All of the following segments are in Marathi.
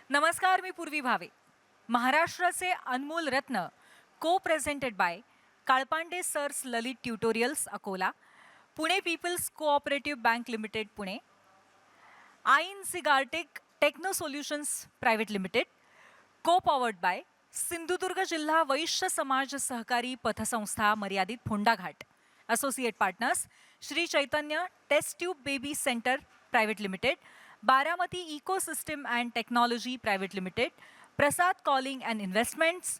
नमस्कार, मी पूर्वी भावे. महाराष्ट्राचे अनमोल रत्न को presented by Kalpande sir's Lalit tutorials Akola, Pune people's cooperative bank limited Pune, आईन सिगार्टेक techno solutions private limited, co powered by Sindhudurg जिल्हा वैश्य समाज सहकारी पतसंस्था मर्यादित Phondaghat, associate partners Shri Chaitanya test tube baby centre private limited, Baramati ecosystem and technology private limited, Prasad calling and investments,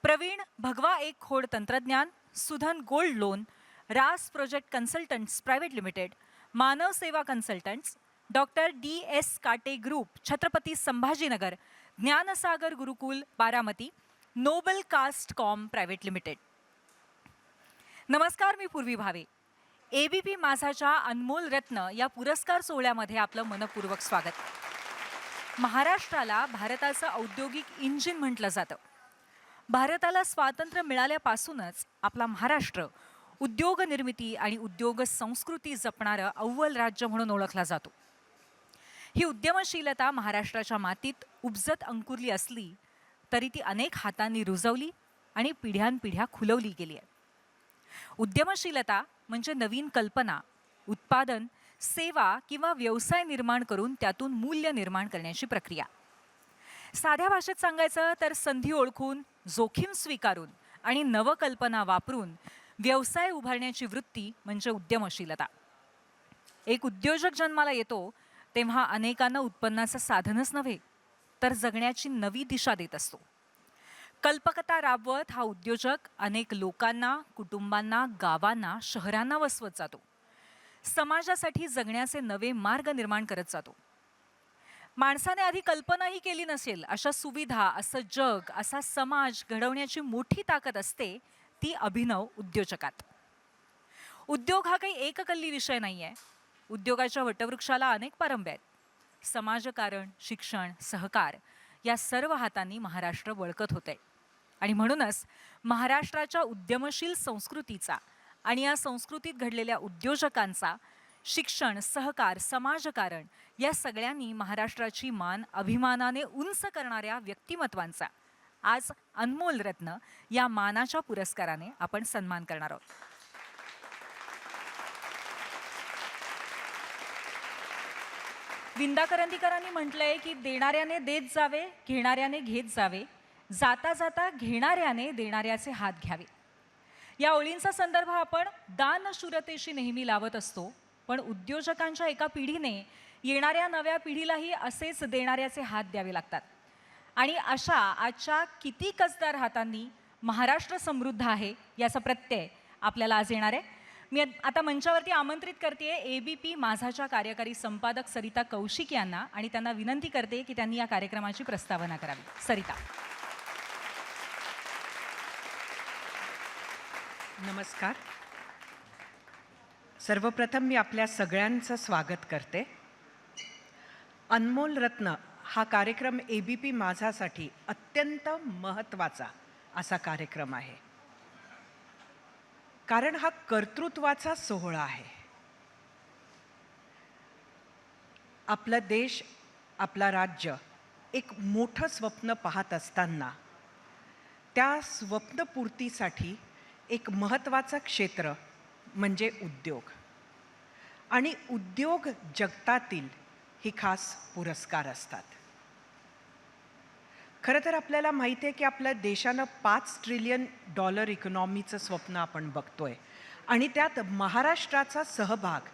Pravin भगवा एक खोड तंत्रज्ञान, Sudhan gold loan, Ras project consultants private limited, Manav Seva consultants, doctor DS Kate group Chhatrapati Sambhajinagar, Gyansagar Gurukul Baramati, noble cast com private limited. नमस्कार, मी पूर्वी भावे. ABP माझाच्या अनमोल रत्न या पुरस्कार सोहळ्यामध्ये आपलं मनपूर्वक स्वागत. महाराष्ट्राला भारताचं औद्योगिक इंजिन म्हटलं जातं. भारताला स्वातंत्र्य मिळाल्यापासूनच आपला महाराष्ट्र उद्योग निर्मिती आणि उद्योग संस्कृती जपणारं अव्वल राज्य म्हणून ओळखला जातो. ही उद्यमशीलता महाराष्ट्राच्या मातीत उपजत अंकुरली असली तरी ती अनेक हातांनी रुजवली आणि पिढ्यानपिढ्या खुलवली गेली आहे. उद्यमशीलता म्हणजे नवीन कल्पना, उत्पादन, सेवा किंवा व्यवसाय निर्माण करून त्यातून मूल्य निर्माण करण्याची प्रक्रिया. साध्या भाषेत सांगायचं तर संधी ओळखून, जोखीम स्वीकारून आणि नवकल्पना वापरून व्यवसाय उभारण्याची वृत्ती म्हणजे उद्यमशीलता. एक उद्योजक जन्माला येतो तेव्हा अनेकांना उत्पन्नाचं साधनच नव्हे तर जगण्याची नवी दिशा देत असतो. कल्पकता राबवत हा उद्योजक अनेक लोकांना, कुटुंबांना, गावांना, शहरांना वसवत जातो. समाजासाठी जगण्याचे नवे मार्ग निर्माण करत जातो. माणसाने आधी कल्पनाही केली नसेल अशा सुविधा, असं जग, असा समाज घडवण्याची मोठी ताकद असते ती अभिनव उद्योजकात. उद्योग हा काही एककल्ली विषय नाही आहे. उद्योगाच्या वटवृक्षाला अनेक पारंब्या आहेत. समाजकारण, शिक्षण, सहकार या सर्व हातांनी महाराष्ट्र बळकत होते आणि म्हणूनच महाराष्ट्राच्या उद्यमशील संस्कृतीचा आणि या संस्कृतीत घडलेल्या उद्योजकांचा, शिक्षण, सहकार, समाजकारण या सगळ्यांनी महाराष्ट्राची मान अभिमानाने उंच करणाऱ्या व्यक्तिमत्वांचा आज अनमोल रत्न या मानाच्या पुरस्काराने आपण सन्मान करणार आहोत. विंदा करंदीकरांनी म्हटलंय की देणाऱ्याने देत जावे, घेणाऱ्याने घेत जावे, जाता जाता घेणाऱ्याने देणाऱ्याचे हात घ्यावे. या ओळींचा संदर्भ आपण दानशूरतेशी नेहमी लावत असतो, पण उद्योजकांच्या एका पिढीने येणाऱ्या नव्या पिढीलाही असेच देणाऱ्याचे हात द्यावे लागतात. आणि अशा आजच्या किती कसदार हातांनी महाराष्ट्र समृद्ध आहे याचा प्रत्यय आपल्याला आज येणार आहे. मी आता मंचावरती आमंत्रित करते ABP माझाच्या कार्यकारी संपादक सरिता कौशिक यांना आणि त्यांना विनंती करते की त्यांनी या कार्यक्रमाची प्रस्तावना करावी. सरिता. नमस्कार. सर्वप्रथम मी आपल्या सगळ्यांचं स्वागत करते. अनमोल रत्न हा कार्यक्रम ABP माझासाठी अत्यंत महत्त्वाचा असा कार्यक्रम आहे, कारण हा कर्तृत्वाचा सोहळा आहे. आपला देश, आपला राज्य एक मोठं स्वप्न पाहत असताना त्या स्वप्नपूर्तीसाठी एक महत्त्वाचं क्षेत्र म्हणजे उद्योग. आणि उद्योग जगतातील ही खास पुरस्कार असतात. खरं तर आपल्याला माहिती आहे की आपल्या देशानं $5 ट्रिलियन इकॉनॉमीचं स्वप्न आपण बघतोय आणि त्यात महाराष्ट्राचा सहभाग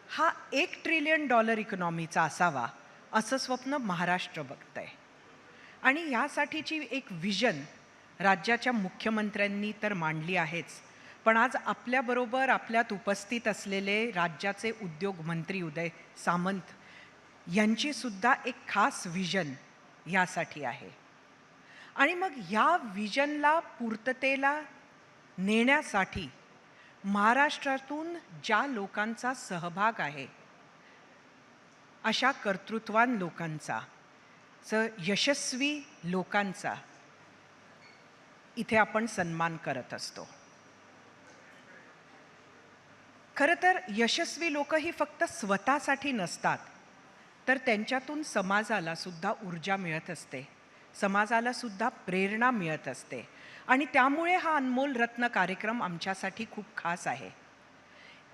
हा $1 ट्रिलियन इकॉनॉमीचा असावा असं स्वप्न महाराष्ट्र बघतंय. आणि यासाठीची एक व्हिजन राज्याच्या मुख्यमंत्र्यांनी तर मांडली आहेच, पण आज आपल्याबरोबर आपल्यात उपस्थित असलेले राज्याचे उद्योग मंत्री उदय सामंत यांचीसुद्धा एक खास व्हिजन यासाठी आहे. आणि मग या व्हिजनला पूर्ततेला नेण्यासाठी महाराष्ट्रातून ज्या लोकांचा सहभाग आहे अशा कर्तृत्वान लोकांचा, यशस्वी लोकांचा इथे आपण सन्मान करत असतो. खरं तर यशस्वी लोक ही फक्त स्वतःसाठी नसतात, तर त्यांच्यातून समाजाला सुद्धा ऊर्जा मिळत असते, समाजाला सुद्धा प्रेरणा मिळत असते आणि त्यामुळे हा अनमोल रत्न कार्यक्रम आमच्यासाठी खूप खास आहे.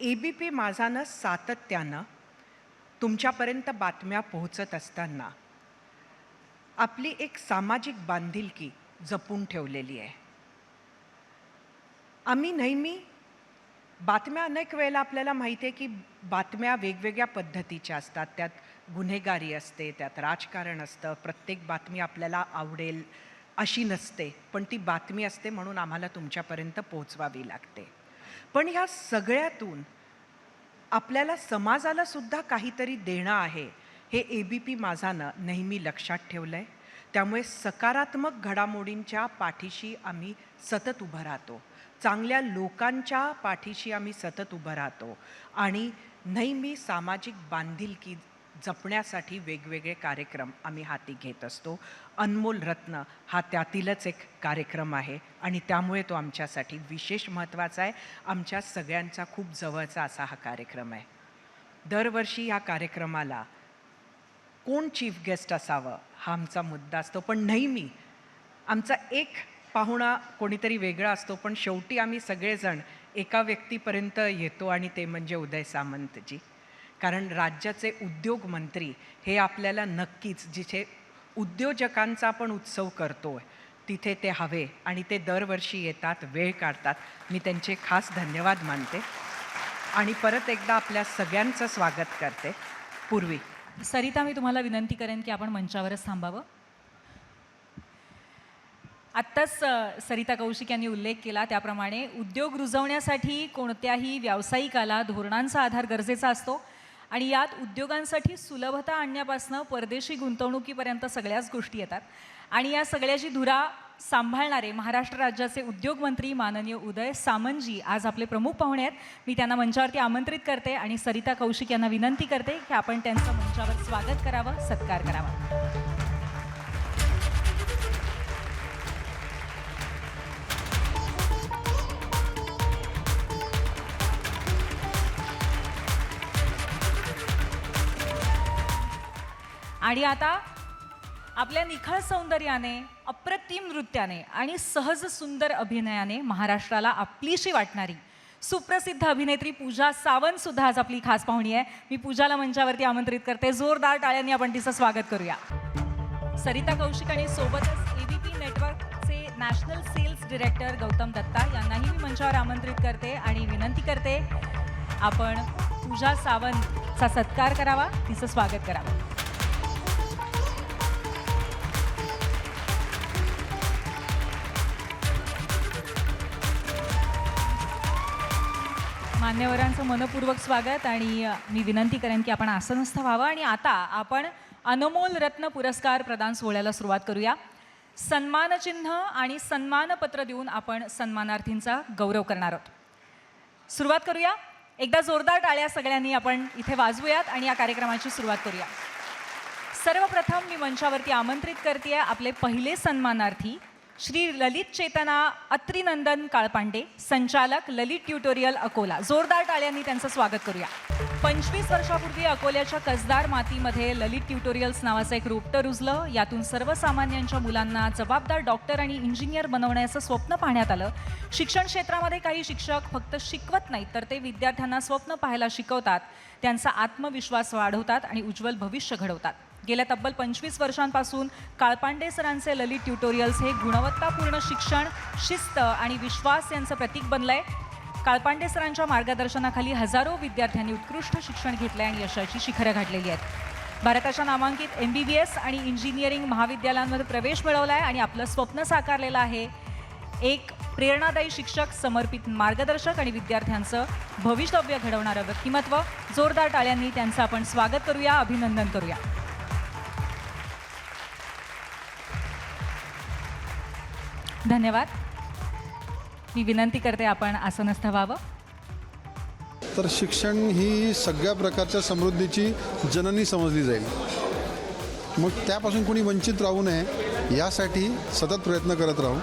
ABP माझानं सातत्यानं तुमच्यापर्यंत बातम्या पोहोचत असताना आपली एक सामाजिक बांधिलकी जपून ठेवलेली आहे. आम्ही नेहमी बातम्या अनेक वेळेला आपल्याला माहिती आहे की बातम्या वेगवेगळ्या पद्धतीच्या असतात. त्यात गुन्हेगारी असते, त्यात राजकारण असतं. प्रत्येक बातमी आपल्याला आवडेल अशी नसते, पण ती बातमी असते म्हणून आम्हाला तुमच्यापर्यंत पोहोचवावी लागते. पण ह्या सगळ्यातून आपल्याला समाजाला सुद्धा काहीतरी देणं आहे हे ABP माझानं नेहमी लक्षात ठेवलं आहे. त्यामुळे सकारात्मक घडामोडींच्या पाठीशी आम्ही सतत उभं राहतो, चांगल्या लोकांच्या पाठीशी आम्ही सतत उभं राहतो आणि नेहमी सामाजिक बांधिलकी जपण्यासाठी वेगवेगळे कार्यक्रम आम्ही हाती घेत असतो. अनमोल रत्न हा त्यातीलच एक कार्यक्रम आहे आणि त्यामुळे तो आमच्यासाठी विशेष महत्त्वाचा आहे. आमच्या सगळ्यांचा खूप जवळचा असा हा कार्यक्रम आहे. दरवर्षी ह्या कार्यक्रमाला कोण चीफ गेस्ट असावं हा आमचा मुद्दा असतो, पण नेहमी आमचा एक पाहुणा कोणीतरी वेगळा असतो, पण शेवटी आम्ही सगळेजण एका व्यक्तीपर्यंत येतो आणि ते म्हणजे उदय सामंतजी. कारण राज्याचे उद्योग मंत्री हे आपल्याला नक्कीच, जिथे उद्योजकांचा आपण उत्सव करतो तिथे ते हवे आणि ते दरवर्षी येतात, वेळ काढतात. मी त्यांचे खास धन्यवाद मानते आणि परत एकदा आपल्या सगळ्यांचं स्वागत करते. पूर्वी सरिता, मी तुम्हाला विनंती करेन की आपण मंचावरच थांबावं. आत्ताच सरिता कौशिक यांनी उल्लेख केला त्याप्रमाणे उद्योग रुजवण्यासाठी कोणत्याही व्यावसायिकाला धोरणांचा आधार गरजेचा असतो आणि यात उद्योगांसाठी सुलभता आणण्यापासून परदेशी गुंतवणुकीपर्यंत सगळ्याच गोष्टी येतात. आणि या सगळ्याची धुरा सांभाळणारे महाराष्ट्र राज्याचे उद्योगमंत्री माननीय उदय सामंतजी आज आपले प्रमुख पाहुणे आहेत. मी त्यांना मंचावरती आमंत्रित करते आणि सरिता कौशिक यांना विनंती करते की आपण त्यांचं मंचावर स्वागत करावं, सत्कार करावा. आणि आता आपल्या निखळ सौंदर्याने, अप्रतिम नृत्याने आणि सहज सुंदर अभिनयाने महाराष्ट्राला आपलीशी वाटणारी सुप्रसिद्ध अभिनेत्री पूजा सावंत सुद्धा आज आपली खास पाहुणी आहे. मी पूजाला मंचावरती आमंत्रित करते. जोरदार टाळ्यांनी आपण तिचं स्वागत करूया. सरिता कौशिक आणि सोबतच ABP नेटवर्कचे national sales director Gautam Datta यांनाही मी मंचावर आमंत्रित करते आणि विनंती करते आपण पूजा सावंतचा सत्कार करावा, तिचं स्वागत करावं. मान्यवरांचं मनपूर्वक स्वागत आणि मी विनंती करेन की आपण आसनस्थ व्हावं. आणि आता आपण अनमोल रत्न पुरस्कार प्रदान सोहळ्याला सुरुवात करूया. सन्मानचिन्ह आणि सन्मानपत्र देऊन आपण सन्मानार्थींचा गौरव करणार आहोत. सुरुवात करूया. एकदा जोरदार टाळ्या सगळ्यांनी आपण इथे वाजवूयात आणि या कार्यक्रमाची सुरुवात करूया. सर्वप्रथम मी मंचावरती आमंत्रित करते आपले पहिले सन्मानार्थी श्री ललित चेतना अत्रिनंदन काळपांडे, संचालक ललित ट्युटोरियल अकोला. जोरदार टाळ्यांनी त्यांचं स्वागत करूया. 25 वर्षापूर्वी अकोल्याच्या कसदार मातीमध्ये ललित ट्युटोरियल्स नावाचं एक रोपटं रुजलं. यातून सर्वसामान्यांच्या मुलांना जबाबदार डॉक्टर आणि इंजिनियर बनवण्याचं स्वप्न पाहण्यात आलं. शिक्षण क्षेत्रामध्ये काही शिक्षक फक्त शिकवत नाहीत तर ते विद्यार्थ्यांना स्वप्न पाहायला शिकवतात, त्यांचा आत्मविश्वास वाढवतात आणि उज्ज्वल भविष्य घडवतात. गेल्या तब्बल 25 वर्षांपासून काळपांडे सरांचे ललित ट्युटोरियल्स हे गुणवत्तापूर्ण शिक्षण, शिस्त आणि विश्वास यांचं प्रतीक बनलंय. काळपांडे सरांच्या मार्गदर्शनाखाली हजारो विद्यार्थ्यांनी उत्कृष्ट शिक्षण घेतलंय आणि यशाची शिखरं गाठलेली आहेत. भारताच्या नामांकित MBBS आणि इंजिनिअरिंग महाविद्यालयांमध्ये प्रवेश मिळवलाय आणि आपलं स्वप्न साकारलेलं आहे. एक प्रेरणादायी शिक्षक, समर्पित मार्गदर्शक आणि विद्यार्थ्यांचं भवितव्य घडवणारं व्यक्तिमत्व. जोरदार टाळ्यांनी त्यांचं आपण स्वागत करूया, अभिनंदन करूया. धन्यवाद. मी विनंती करते आपण आसनस्थ व्हावं. तर शिक्षण ही सगळ्या प्रकारच्या समृद्धीची जननी समजली जाईल. मग त्यापासून कोणी वंचित राहू नये यासाठी सतत प्रयत्न करत राहू.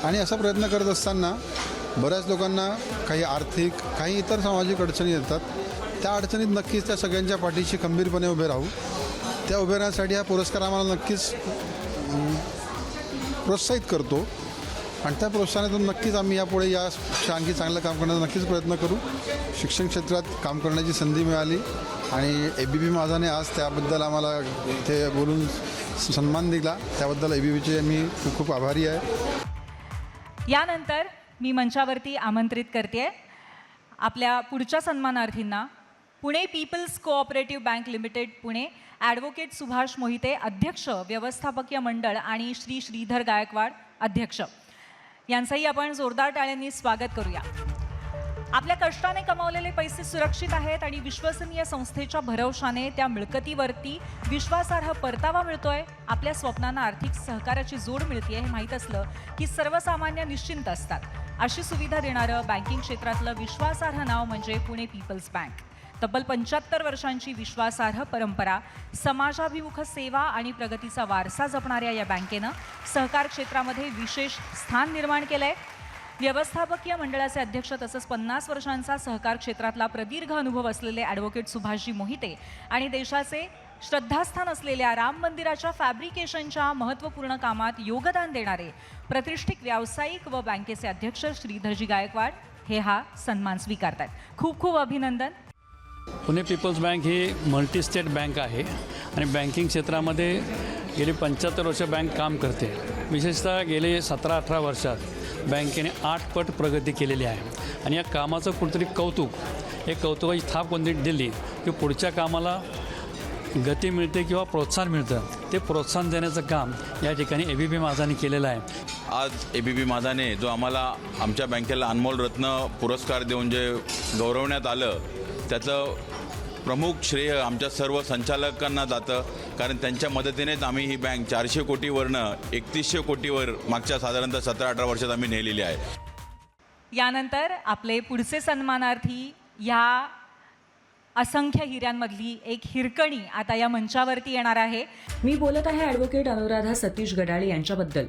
आणि असा प्रयत्न करत असताना बऱ्याच लोकांना काही आर्थिक, काही इतर सामाजिक अडचणी येतात. त्या अडचणीत नक्कीच त्या सगळ्यांच्या पाठीशी खंबीरपणे उभे राहू त्या उभे राहण्यासाठी हा पुरस्कार आम्हाला नक्कीच प्रोत्साहित करतो आणि त्या प्रोत्साहनातून नक्कीच आम्ही यापुढे यापेक्षा आणखी चांगलं काम करण्याचा नक्कीच प्रयत्न करू. शिक्षण क्षेत्रात काम करण्याची संधी मिळाली आणि ABP माझाने आज त्याबद्दल आम्हाला इथे बोलून सन्मान दिला, त्याबद्दल ABPचे मी खूप खूप आभारी आहे. यानंतर मी मंचावरती आमंत्रित करते आपल्या पुढच्या सन्मानार्थींना Pune people's cooperative bank limited Pune advocate Subhash Mohite अध्यक्ष व्यवस्थापकीय मंडळ आणि श्री श्रीधर गायकवाड अध्यक्ष यांचंही आपण जोरदार टाळ्यांनी स्वागत करूया. आपल्या कष्टाने कमावलेले पैसे सुरक्षित आहेत आणि विश्वसनीय संस्थेच्या भरवशाने त्या मिळकतीवरती विश्वासार्ह परतावा मिळतोय. आपल्या स्वप्नांना आर्थिक सहकार्याची जोड मिळते हे माहीत असलं की सर्वसामान्य निश्चिंत असतात. अशी सुविधा देणारं बँकिंग क्षेत्रातलं विश्वासार्ह नाव म्हणजे पुणे पीपल्स बँक. तब्बल 75 वर्षांची विश्वासार्ह परंपरा, समाजाभिमुख सेवा आणि प्रगतीचा वारसा जपणाऱ्या या बँकेनं सहकार क्षेत्रामध्ये विशेष स्थान निर्माण केलंय. व्यवस्थापकीय मंडळाचे अध्यक्ष तसंच 50 वर्षांचा सहकार क्षेत्रातला प्रदीर्घ अनुभव असलेले ॲडव्होकेट सुभाषजी मोहिते आणि देशाचे श्रद्धास्थान असलेल्या राम मंदिराच्या फॅब्रिकेशनच्या महत्त्वपूर्ण कामात योगदान देणारे प्रतिष्ठित व्यावसायिक व बँकेचे अध्यक्ष श्रीधरजी गायकवाड हे हा सन्मान स्वीकारतात. खूप खूप अभिनंदन. पुणे पीपल्स बँक ही मल्टी स्टेट बँक आहे आणि बँकिंग क्षेत्रामध्ये गेली 75 वर्ष बँक काम करते. विशेषतः गेले 17-18 वर्षात बँकेने 8 पट प्रगती केलेली आहे आणि या कामाचं कुठेतरी एक कौतुकाची थाप कोणती दिली की पुढच्या कामाला गती मिळते किंवा प्रोत्साहन मिळतं. ते प्रोत्साहन देण्याचं काम या ठिकाणी ABP माझाने केलेलं आहे. आज ABP माझाने जो आम्हाला आमच्या बँकेला अनमोल रत्न पुरस्कार देऊन जे गौरवण्यात आलं त्याचं प्रमुख श्रेय आमच्या सर्व संचालकांना जातं, कारण त्यांच्या मदतीनेच आम्ही ही बँक 400 कोटीवरनं 3100 कोटीवर मागच्या साधारणतः 17-18 वर्षात आम्ही नेलेली आहे. यानंतर आपले पुढचे सन्मानार्थी या असंख्य हिऱ्यांमधली एक हिरकणी आता या मंचावरती येणार आहे. मी बोलत आहे ॲडव्होकेट अनुराधा सतीश गडाळे यांच्याबद्दल.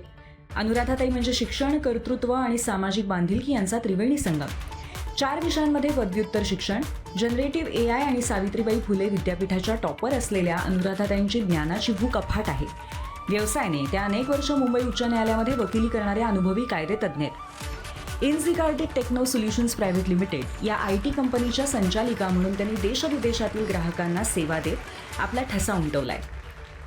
अनुराधाताई म्हणजे शिक्षण, कर्तृत्व आणि सामाजिक बांधिलकी यांचा त्रिवेणी संगम. 4 विषयांमध्ये पदव्युत्तर शिक्षण, जनरेटिव्ह AI आणि सावित्रीबाई फुले विद्यापीठाच्या टॉपर असलेल्या अनुराधाताईंची ज्ञानाची भूक अफाट आहे. व्यवसायाने त्या अनेक वर्ष मुंबई उच्च न्यायालयामध्ये वकिली करणाऱ्या अनुभवी कायदेतज्ञ आहेत. इन्झिकार्टिक टेक्नो सोल्युशन्स प्रायव्हेट लिमिटेड या IT कंपनीच्या संचालिका म्हणून त्यांनी देशविदेशातील ग्राहकांना सेवा देत आपला ठसा उमटवलाय.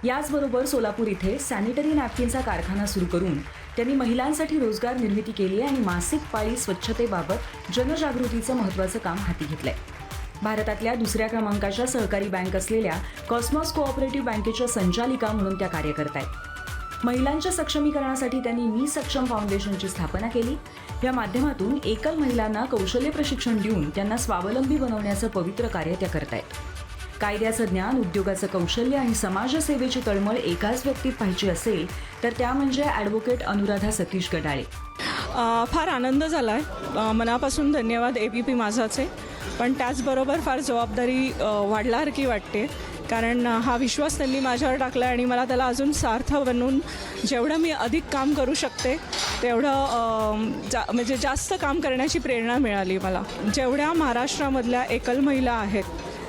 याचबरोबर सोलापूर इथे सॅनिटरी नॅपकिनचा कारखाना सुरू करून त्यांनी महिलांसाठी रोजगार निर्मिती केली आहे आणि मासिक पाळी स्वच्छतेबाबत जनजागृतीचं महत्त्वाचं काम हाती घेतलंय. भारतातल्या 2ऱ्या क्रमांकाच्या सहकारी बँक असलेल्या कॉस्मॉस कोऑपरेटिव्ह बँकेच्या संचालिका म्हणून त्या कार्य करत आहेत. महिलांच्या सक्षमीकरणासाठी त्यांनी मी सक्षम फाउंडेशनची स्थापना केली. या माध्यमातून एकल महिलांना कौशल्य प्रशिक्षण देऊन त्यांना स्वावलंबी बनवण्याचं पवित्र कार्य त्या करतायत. कायद्याचं ज्ञान, उद्योगाचं कौशल्य आणि समाजसेवेची तळमळ एकाच व्यक्तीत पाहिजे असेल तर त्या म्हणजे ॲडव्होकेट अनुराधा सतीश गडाळे. फार आनंद झाला आहे. मनापासून धन्यवाद ABP माझाचे. पण त्याचबरोबर फार जबाबदारी वाढल्यासारखी वाटते, कारण हा विश्वास त्यांनी माझ्यावर टाकला आणि मला त्याला अजून सार्थ बनवून जेवढं मी अधिक काम करू शकते तेवढं म्हणजे जास्त काम करण्याची प्रेरणा मिळाली मला. जेवढ्या महाराष्ट्रामधल्या एकल महिला आहेत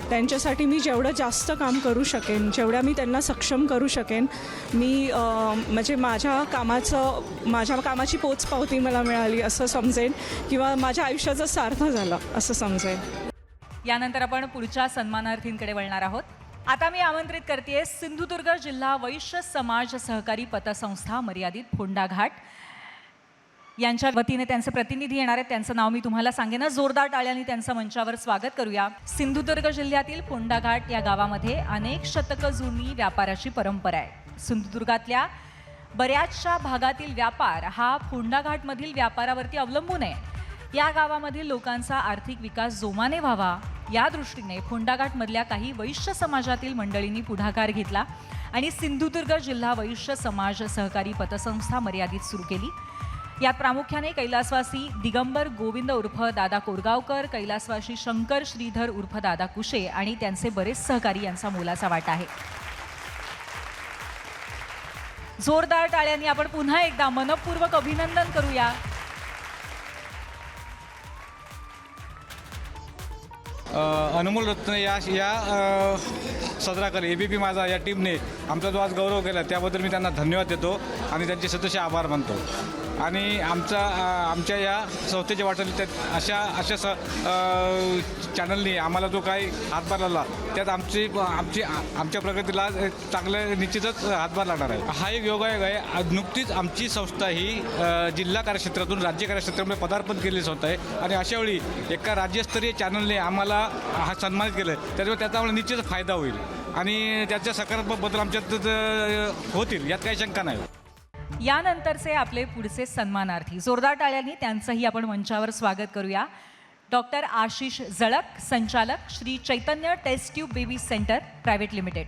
त्यांच्यासाठी मी जेवढं जास्त काम करू शकेन, जेवढ्या मी त्यांना सक्षम करू शकेन, मी म्हणजे माझ्या कामाची पोचपावती मला मिळाली असं समजेन किंवा माझ्या आयुष्याचं सार्थ झालं असं समजेन. यानंतर आपण पुढच्या सन्मानार्थींकडे वळणार आहोत. आता मी आमंत्रित करते सिंधुदुर्ग जिल्हा वैश्य समाज सहकारी पतसंस्था मर्यादित फोंडाघाट यांच्या वतीने त्यांचे प्रतिनिधी येणार आहेत. त्यांचं नाव मी तुम्हाला सांगेन. जोरदार टाळ्यांनी त्यांचं मंचावर स्वागत करूया. सिंधुदुर्ग जिल्ह्यातील फोंडाघाट या गावामध्ये अनेक शतकं जुनी व्यापाराची परंपरा आहे. सिंधुदुर्गातल्या बऱ्याचशा भागातील व्यापार हा फोंडाघाटमधील व्यापारावरती अवलंबून आहे. या गावामधील लोकांचा आर्थिक विकास जोमाने व्हावा या दृष्टीने फोंडाघाटमधल्या काही वैश्य समाजातील मंडळींनी पुढाकार घेतला आणि सिंधुदुर्ग जिल्हा वैश्य समाज सहकारी पतसंस्था मर्यादित सुरू केली. यात प्रामुख्याने कैलासवासी दिगंबर गोविंद उर्फ दादा कोरगावकर, कैलासवासी शंकर श्रीधर उर्फ दादा कुशे आणि त्यांचे बरेच सहकारी यांचा मोलाचा वाटा आहे. जोरदार टाळ्यांनी आपण पुन्हा एकदा मनपूर्वक अभिनंदन करूया. अनमोल रत्न या साजरा केला ABP माझा या टीमने आमचा जो आज गौरव केला त्याबद्दल मी त्यांना धन्यवाद देतो आणि त्यांचे सततचे आभार मानतो. आणि आमच्या या संस्थेच्या वाटचालीत अशा चॅनलनी आम्हाला जो काही हातभार लागला त्यात आमच्या प्रगतीला चांगलं निश्चितच हातभार लागणार आहे. हा एक योगायोग आहे. नुकतीच आमची संस्था ही जिल्हा कार्यक्षेत्रातून राज्य कार्यक्षेत्रामध्ये पदार्पण केलेली संस्था आहे आणि अशावेळी एका राज्यस्तरीय चॅनलने आम्हाला हा सन्मानित केलं त्याच्यामुळे त्याचा आम्हाला निश्चित फायदा होईल आणि त्याच्या सकारात्मक बदल आमच्यात होतील यात काही शंका नाही. यानंतरचे आपले पुढचे सन्मानार्थी, जोरदार टाळ्यांनी त्यांचंही आपण मंचावर स्वागत करूया. डॉक्टर आशिष जळक, संचालक Shri Chaitanya test tube baby centre private limited.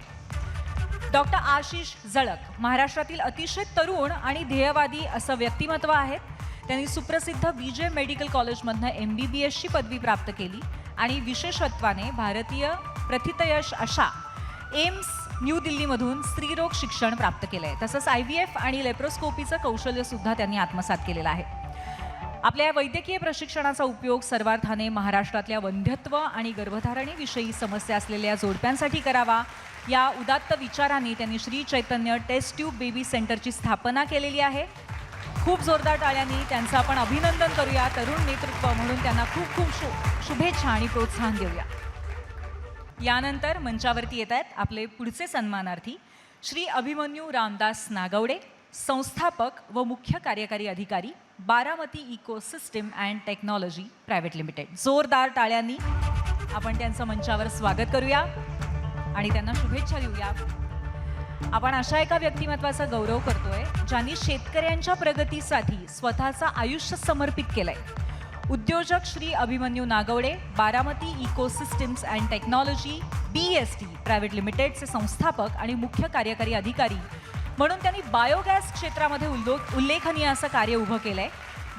Doctor Ashish Jalak महाराष्ट्रातील अतिशय तरुण आणि ध्येयवादी असं व्यक्तिमत्व आहेत. त्यांनी सुप्रसिद्ध BJ मेडिकल कॉलेजमधनं MBBSची पदवी प्राप्त केली आणि विशेषत्वाने भारतीय प्रथितयश अशा एम्स न्यू दिल्लीमधून स्त्रीरोग शिक्षण प्राप्त केलं आहे. तसंच IVF आणि लेप्रोस्कोपीचं कौशल्यसुद्धा त्यांनी आत्मसात केलेलं आहे. आपल्या वैद्यकीय प्रशिक्षणाचा उपयोग सर्वार्थाने महाराष्ट्रातल्या वंध्यत्व आणि गर्भधारणेविषयी समस्या असलेल्या जोडप्यांसाठी करावा या उदात्त विचारांनी त्यांनी Shri Chaitanya test tube baby सेंटरची स्थापना केलेली आहे. खूप जोरदार टाळ्यांनी त्यांचं आपण अभिनंदन करूया. तरुण नेतृत्व म्हणून त्यांना खूप खूप शुभेच्छा आणि प्रोत्साहन देऊया. यानंतर मंचावरती येत आहेत आपले पुढचे सन्मानार्थी श्री अभिमन्यू रामदास नागवडे, संस्थापक व मुख्य कार्यकारी अधिकारी Baramati ecosystem and technology private limited. जोरदार टाळ्यांनी आपण त्यांचं मंचावर स्वागत करूया आणि त्यांना शुभेच्छा देऊया. आपण अशा एका व्यक्तिमत्वाचा गौरव करतोय ज्यांनी शेतकऱ्यांच्या प्रगतीसाठी स्वतःचं आयुष्य समर्पित केलंय. उद्योजक Shri Abhimanyu Nagawade, Baramati ecosystems and technology BST private लिमिटेडचे संस्थापक आणि मुख्य कार्यकारी अधिकारी म्हणून त्यांनी बायोगॅस क्षेत्रामध्ये उल्लेखनीय असं कार्य उभं केलं आहे.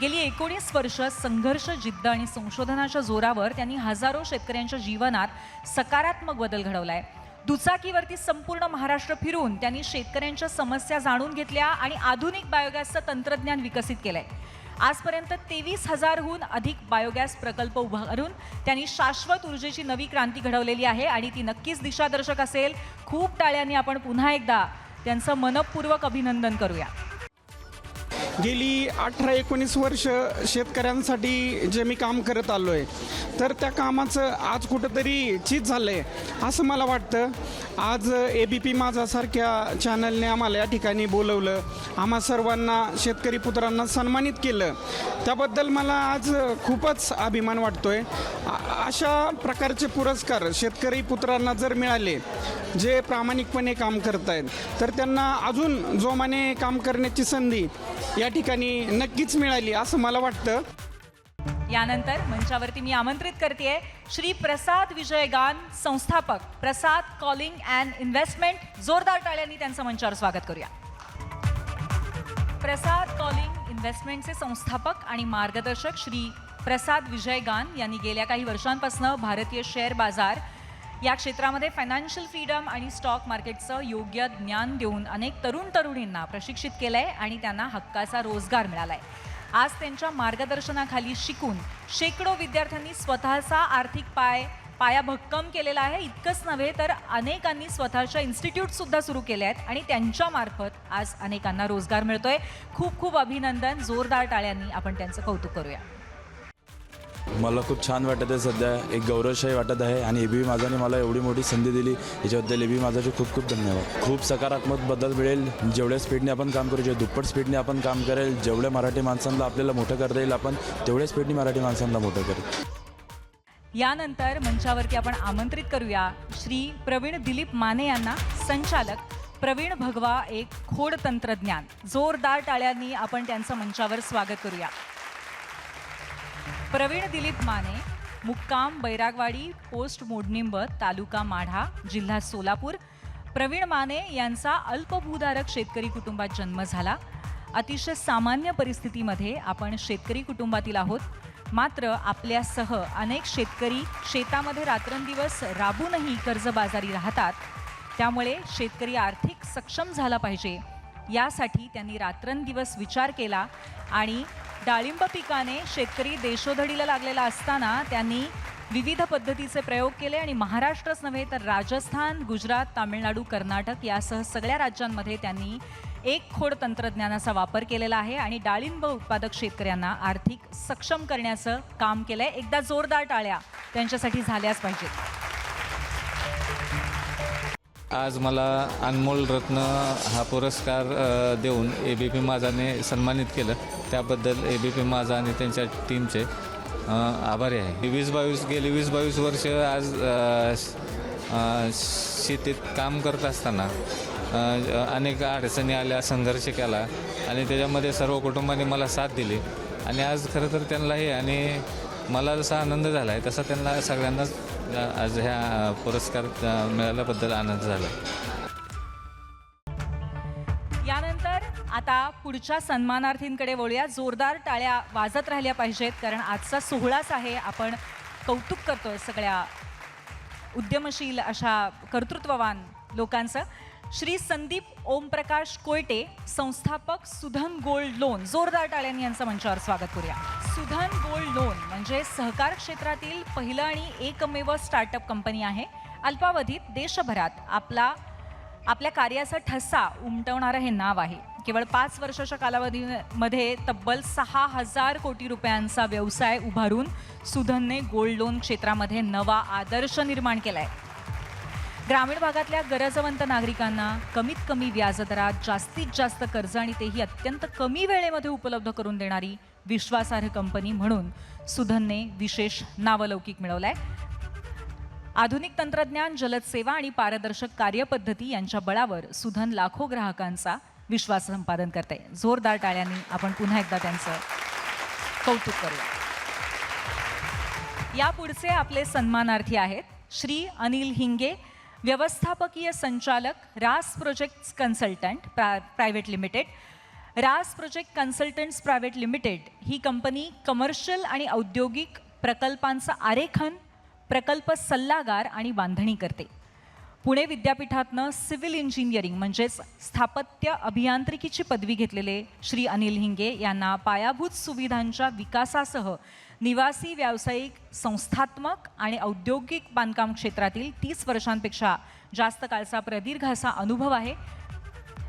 गेली 19 वर्ष संघर्ष, जिद्द आणि संशोधनाच्या जोरावर त्यांनी हजारो शेतकऱ्यांच्या जीवनात सकारात्मक बदल घडवला आहे. दुचाकीवरती संपूर्ण महाराष्ट्र फिरून त्यांनी शेतकऱ्यांच्या समस्या जाणून घेतल्या आणि आधुनिक बायोगॅसचं तंत्रज्ञान विकसित केलं आहे. आजपर्यंत 23,000हून अधिक बायोगॅस प्रकल्प उभारून त्यांनी शाश्वत ऊर्जेची नवी क्रांती घडवलेली आहे आणि ती नक्कीच दिशादर्शक असेल. खूप टाळ्यांनी आपण पुन्हा एकदा त्यांचं मनपूर्वक अभिनंदन करूया. गेली 18-19 वर्ष शेतकऱ्यांसाठी जे मी काम करत आलो आहे तर त्या कामाचं आज कुठंतरी चीज झालं आहे असं मला वाटतं. आज ABP माझासारख्या चॅनलने आम्हाला या ठिकाणी बोलवलं, आम्हा सर्वांना शेतकरी पुत्रांना सन्मानित केलं, त्याबद्दल मला आज खूपच अभिमान वाटतो आहे. अशा प्रकारचे पुरस्कार शेतकरी पुत्रांना जर मिळाले जे प्रामाणिकपणे काम करत आहेत तर त्यांना अजून जोमाने काम करण्याची संधी या ठिकाणी नक्कीच मिळाली असं मला वाटतं. यानंतर मंचावरती मी आमंत्रित करतेय श्री प्रसाद विजयगान, संस्थापक प्रसाद कॉलिंग अँड इन्व्हेस्टमेंट. जोरदार टाळ्यांनी त्यांचं मंचावर स्वागत करूया. प्रसाद कॉलिंग इन्व्हेस्टमेंटचे संस्थापक आणि मार्गदर्शक श्री प्रसाद विजयगान यांनी गेल्या काही वर्षांपासून भारतीय शेअर बाजार या क्षेत्रामध्ये फायनान्शियल फ्रीडम आणि स्टॉक मार्केटचं योग्य ज्ञान देऊन अनेक तरुणींना प्रशिक्षित केलं आहे आणि त्यांना हक्काचा रोजगार मिळाला आहे. आज त्यांच्या मार्गदर्शनाखाली शिकून शेकडो विद्यार्थ्यांनी स्वतःचा आर्थिक पाया भक्कम केलेला आहे. इतकंच नव्हे तर अनेकांनी स्वतःच्या इन्स्टिट्यूटसुद्धा सुरू केले आहेत आणि त्यांच्यामार्फत आज अनेकांना रोजगार मिळतोय. खूप खूप अभिनंदन. जोरदार टाळ्यांनी आपण त्यांचं कौतुक करूया. मला खूप छान वाटत आहे, सध्या एक गौरवशाही वाटत आहे आणि ABP माझाने मला एवढी मोठी संधी दिली याच्याबद्दल ABP माझाचे खूप खूप धन्यवाद. खूप सकारात्मक बदल मिळेल. जेवढ्या स्पीडने आपण काम करू, दुप्पट स्पीडने आपण काम करेल. जेवढ्या मराठी माणसांना आपल्याला मोठं करता येईल आपण तेवढ्या स्पीडने मराठी माणसांना मोठं करेल. यानंतर मंचावरती आपण आमंत्रित करूया श्री प्रवीण दिलीप माने यांना, संचालक प्रवीण भगवा एक खोड तंत्रज्ञान. जोरदार टाळ्यांनी आपण त्यांचं मंचावर स्वागत करूया. प्रवीण दिलीप माने, मुक्काम बैरागवाडी, पोस्ट मोडनिंब, तालुका माढा, जिल्हा सोलापूर. प्रवीण माने यांचा अल्पभूधारक शेतकरी कुटुंबात जन्म झाला. अतिशय सामान्य परिस्थितीमध्ये आपण शेतकरी कुटुंबातील आहोत. मात्र आपल्यासह अनेक शेतकरी शेतामध्ये रात्रंदिवस राबूनही कर्जबाजारी राहतात. त्यामुळे शेतकरी आर्थिक सक्षम झाला पाहिजे यासाठी त्यांनी रात्रंदिवस विचार केला आणि डाळिंब पिकाने शेतकरी देशोधडीला लागलेला असताना त्यांनी विविध पद्धतीचे प्रयोग केले आणि महाराष्ट्रच नव्हे तर राजस्थान, गुजरात, तामिळनाडू, कर्नाटक यासह सगळ्या राज्यांमध्ये त्यांनी एक खोड तंत्रज्ञानाचा वापर केलेला आहे आणि डाळिंब उत्पादक शेतकऱ्यांना आर्थिक सक्षम करण्याचं काम केलंय. एकदा जोरदार टाळ्या त्यांच्यासाठी झाल्याच पाहिजेत. आज मला अनमोल रत्न हा पुरस्कार देऊन ABP माझाने सन्मानित केलं. त्याबद्दल ABP माझा आणि त्यांच्या टीमचे आभारी आहे. 20-22 वर्ष आज शेतीत काम करत असताना अनेक अडचणी आल्या, संघर्ष केला आणि त्याच्यामध्ये सर्व कुटुंबाने मला साथ दिली आणि आज खरं तर त्यांना हे आणि मला जसा आनंद झाला आहे तसा त्यांना सगळ्यांनाच आज ह्या पुरस्कार मिळाल्याबद्दल आनंद झाला. यानंतर आता पुढच्या सन्मानार्थींकडे वळूया. जोरदार टाळ्या वाजत राहिल्या पाहिजेत कारण आजचा सोहळाच आहे. आपण कौतुक करतोय सगळ्या उद्यमशील अशा कर्तृत्ववान लोकांचं. श्री संदीप ओमप्रकाश कोयटे, संस्थापक सुधन गोल्ड लोन. जोरदार टाळ्यांनी यांचं मंचावर स्वागत करूया. सुधन गोल्ड लोन म्हणजे सहकार क्षेत्रातील पहिलं आणि एकमेव स्टार्टअप कंपनी आहे. अल्पावधीत देशभरात आपल्या कार्याचा ठसा उमटवणारं हे नाव आहे. केवळ 5 वर्षाच्या कालावधीमध्ये तब्बल 6,000 कोटी रुपयांचा व्यवसाय उभारून सुधनने गोल्ड लोन क्षेत्रामध्ये नवा आदर्श निर्माण केलाय. ग्रामीण भागातल्या गरजवंत नागरिकांना कमीत कमी व्याजदरात जास्तीत जास्त कर्ज आणि तेही अत्यंत कमी वेळेमध्ये उपलब्ध करून देणारी विश्वासार्ह कंपनी म्हणून सुधनने विशेष नावलौकिक मिळवलाय. आधुनिक तंत्रज्ञान, जलद सेवा आणि पारदर्शक कार्यपद्धती यांच्या बळावर सुधन लाखो ग्राहकांचा विश्वास संपादन करते. जोरदार टाळ्यांनी आपण पुन्हा एकदा त्यांचं कौतुक करूया. या पुढचे आपले सन्मानार्थी आहेत श्री अनिल हिंगे, व्यवस्थापकीय संचालक, रास प्रोजेक्ट्स कन्सल्टंट प्रायव्हेट लिमिटेड. रास प्रोजेक्ट कन्सल्टंट्स प्रायव्हेट लिमिटेड ही कंपनी कमर्शियल आणि औद्योगिक प्रकल्पांचं आरेखन, प्रकल्प सल्लागार आणि बांधणी करते. पुणे विद्यापीठातनं सिव्हिल इंजिनिअरिंग म्हणजेच स्थापत्य अभियांत्रिकीची पदवी घेतलेले श्री अनिल हिंगे यांना पायाभूत सुविधांच्या विकासासह निवासी, व्यावसायिक, संस्थात्मक आणि औद्योगिक बांधकाम क्षेत्रातील 30 वर्षांपेक्षा जास्त काळचा प्रदीर्घ असा अनुभव आहे.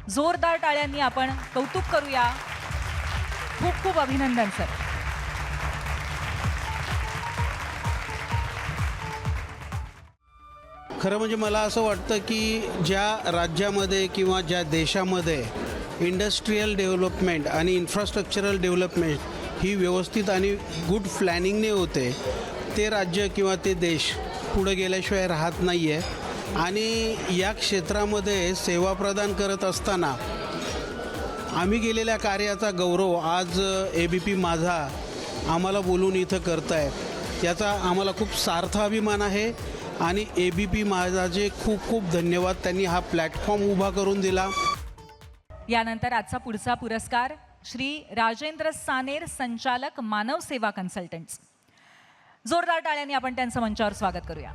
जोरदार टाळ्यांनी आपण कौतुक करूया. खूप खूप अभिनंदन सर. खरं म्हणजे मला असं वाटतं की ज्या राज्यामध्ये किंवा ज्या देशामध्ये इंडस्ट्रीयल डेव्हलपमेंट आणि इन्फ्रास्ट्रक्चरल डेव्हलपमेंट ही व्यवस्थित आणि गुड प्लॅनिंगने होते, ते राज्य किंवा ते देश पुढे गेल्याशिवाय राहत नाही आहे. आणि या क्षेत्रामध्ये सेवा प्रदान करत असताना आम्ही केलेल्या कार्याचा गौरव आज ABP माझा आम्हाला बोलून इथं करत आहे, याचा आम्हाला खूप सार्थ अभिमान आहे. आणि ABP माझाचे खूप खूप धन्यवाद, त्यांनी हा प्लॅटफॉर्म उभा करून दिला. यानंतर आजचा पुढचा पुरस्कार श्री राजेंद्र सानेर, संचालक, मानव सेवा कन्सल्टंट्स. जोरदार टाळ्यांनी आपण त्यांचं मंचावर स्वागत करूया.